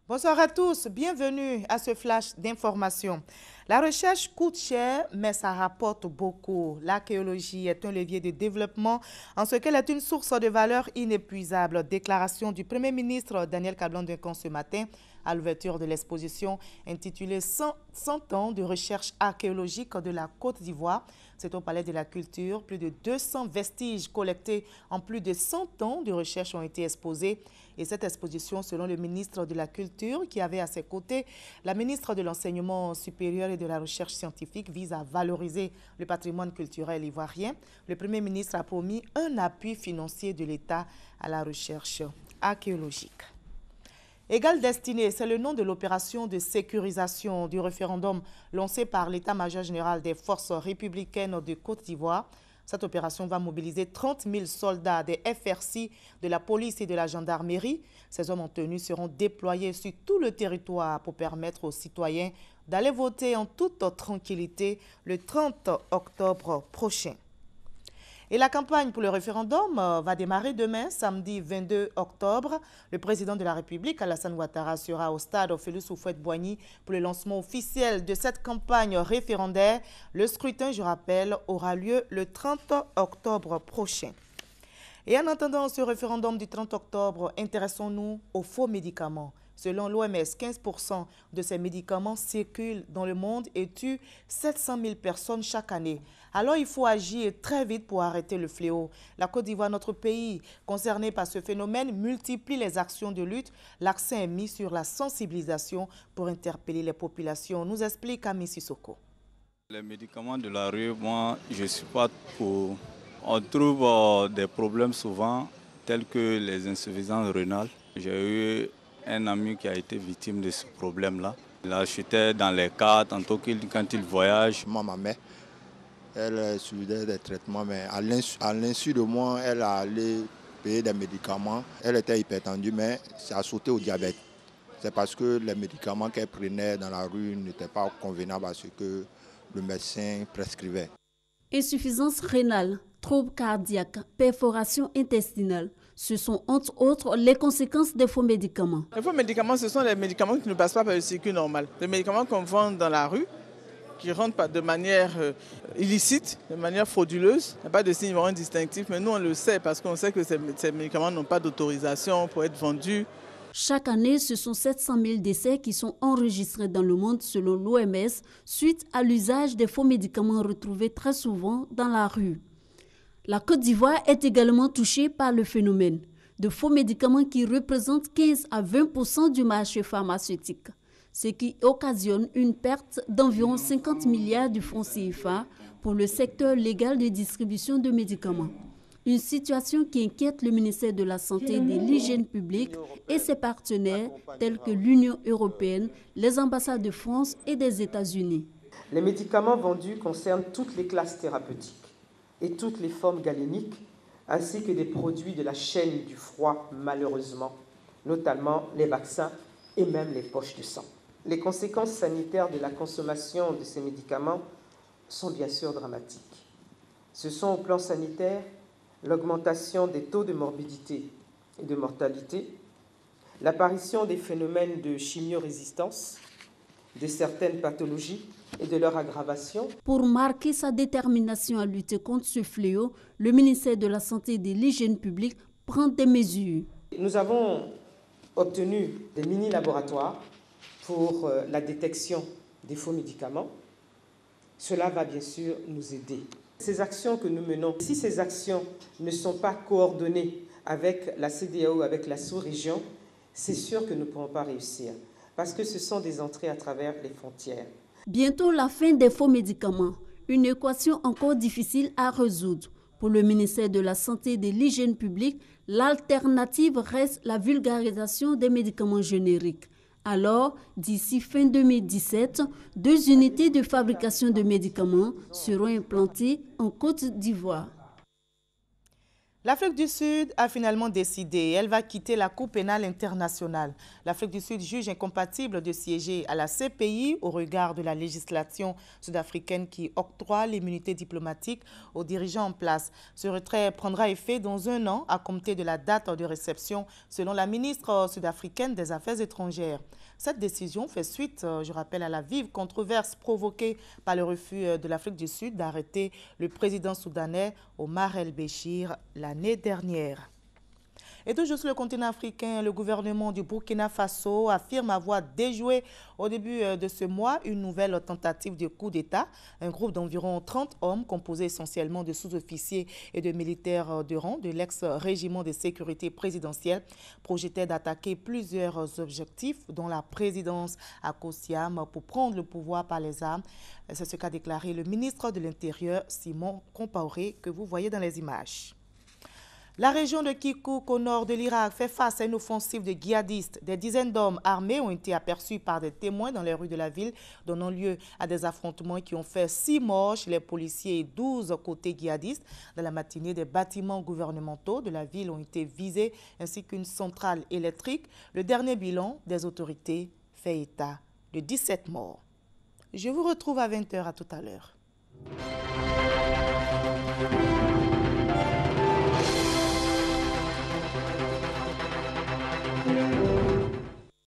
Bonsoir à tous, bienvenue à ce flash d'information. La recherche coûte cher, mais ça rapporte beaucoup. L'archéologie est un levier de développement en ce qu'elle est une source de valeur inépuisable. Déclaration du Premier ministre Daniel Kablan-Duncan ce matin à l'ouverture de l'exposition intitulée 100 ans de recherche archéologique de la Côte d'Ivoire. C'est au Palais de la Culture. Plus de 200 vestiges collectés en plus de 100 ans de recherche ont été exposés. Et cette exposition, selon le ministre de la Culture, qui avait à ses côtés la ministre de l'Enseignement supérieur et de la Recherche scientifique, vise à valoriser le patrimoine culturel ivoirien. Le Premier ministre a promis un appui financier de l'État à la recherche archéologique. Égale destinée, c'est le nom de l'opération de sécurisation du référendum lancé par l'État-major général des forces républicaines de Côte d'Ivoire. Cette opération va mobiliser 30 000 soldats des FRC, de la police et de la gendarmerie. Ces hommes en tenue seront déployés sur tout le territoire pour permettre aux citoyens d'aller voter en toute tranquillité le 30 octobre prochain. Et la campagne pour le référendum va démarrer demain, samedi 22 octobre. Le président de la République, Alassane Ouattara, sera au stade Félix Houphouët-Boigny pour le lancement officiel de cette campagne référendaire. Le scrutin, je rappelle, aura lieu le 30 octobre prochain. Et en attendant ce référendum du 30 octobre, intéressons-nous aux faux médicaments. Selon l'OMS, 15% de ces médicaments circulent dans le monde et tuent 700 000 personnes chaque année. Alors il faut agir très vite pour arrêter le fléau. La Côte d'Ivoire, notre pays concerné par ce phénomène, multiplie les actions de lutte. L'accent est mis sur la sensibilisation pour interpeller les populations, nous explique Ami Sissoko. Les médicaments de la rue, moi, je ne suis pas pour. On trouve des problèmes souvent tels que les insuffisances rénales. J'ai eu un ami qui a été victime de ce problème-là. Il a acheté dans les cas, tantôt quand il voyage. Ma mère, elle subissait des traitements, mais à l'insu de moi, elle a allé payer des médicaments. Elle était hypertendue, mais ça a sauté au diabète. C'est parce que les médicaments qu'elle prenait dans la rue n'étaient pas convenables à ce que le médecin prescrivait. Insuffisance rénale, troubles cardiaques, perforation intestinale. Ce sont entre autres les conséquences des faux médicaments. Les faux médicaments, ce sont les médicaments qui ne passent pas par le circuit normal. Les médicaments qu'on vend dans la rue, qui rentrent de manière illicite, de manière frauduleuse. Il n'y a pas de signe vraiment distinctif, mais nous on le sait parce qu'on sait que ces médicaments n'ont pas d'autorisation pour être vendus. Chaque année, ce sont 700 000 décès qui sont enregistrés dans le monde selon l'OMS suite à l'usage des faux médicaments retrouvés très souvent dans la rue. La Côte d'Ivoire est également touchée par le phénomène de faux médicaments qui représentent 15 à 20% du marché pharmaceutique, ce qui occasionne une perte d'environ 50 milliards de francs CFA pour le secteur légal de distribution de médicaments. Une situation qui inquiète le ministère de la Santé et de l'Hygiène publique et ses partenaires tels que l'Union européenne, les ambassades de France et des États-Unis. Les médicaments vendus concernent toutes les classes thérapeutiques et toutes les formes galéniques, ainsi que des produits de la chaîne du froid, malheureusement, notamment les vaccins et même les poches de sang. Les conséquences sanitaires de la consommation de ces médicaments sont bien sûr dramatiques. Ce sont au plan sanitaire l'augmentation des taux de morbidité et de mortalité, l'apparition des phénomènes de chimiorésistance, de certaines pathologies et de leur aggravation. Pour marquer sa détermination à lutter contre ce fléau, le ministère de la Santé et de l'Hygiène publique prend des mesures. Nous avons obtenu des mini-laboratoires pour la détection des faux médicaments. Cela va bien sûr nous aider. Ces actions que nous menons, si ces actions ne sont pas coordonnées avec la CEDEAO, avec la sous-région, c'est sûr que nous ne pourrons pas réussir, parce que ce sont des entrées à travers les frontières. Bientôt la fin des faux médicaments, une équation encore difficile à résoudre. Pour le ministère de la Santé et de l'Hygiène publique, l'alternative reste la vulgarisation des médicaments génériques. Alors, d'ici fin 2017, 2 unités de fabrication de médicaments seront implantées en Côte d'Ivoire. L'Afrique du Sud a finalement décidé. Elle va quitter la Cour pénale internationale. L'Afrique du Sud juge incompatible de siéger à la CPI au regard de la législation sud-africaine qui octroie l'immunité diplomatique aux dirigeants en place. Ce retrait prendra effet dans 1 an à compter de la date de réception, selon la ministre sud-africaine des Affaires étrangères. Cette décision fait suite, je rappelle, à la vive controverse provoquée par le refus de l'Afrique du Sud d'arrêter le président soudanais Omar el-Béchir l'année dernière. Et toujours sur le continent africain, le gouvernement du Burkina Faso affirme avoir déjoué au début de ce mois une nouvelle tentative de coup d'État. Un groupe d'environ 30 hommes, composé essentiellement de sous-officiers et de militaires de rang de l'ex-régiment de sécurité présidentielle, projetait d'attaquer plusieurs objectifs, dont la présidence à Kosiam, pour prendre le pouvoir par les armes. C'est ce qu'a déclaré le ministre de l'Intérieur, Simon Compaoré, que vous voyez dans les images. La région de Kirkouk, au nord de l'Irak, fait face à une offensive de djihadistes. Des dizaines d'hommes armés ont été aperçus par des témoins dans les rues de la ville, donnant lieu à des affrontements qui ont fait 6 morts chez les policiers et 12 côté djihadistes. Dans la matinée, des bâtiments gouvernementaux de la ville ont été visés, ainsi qu'une centrale électrique. Le dernier bilan des autorités fait état de 17 morts. Je vous retrouve à 20 h. À tout à l'heure.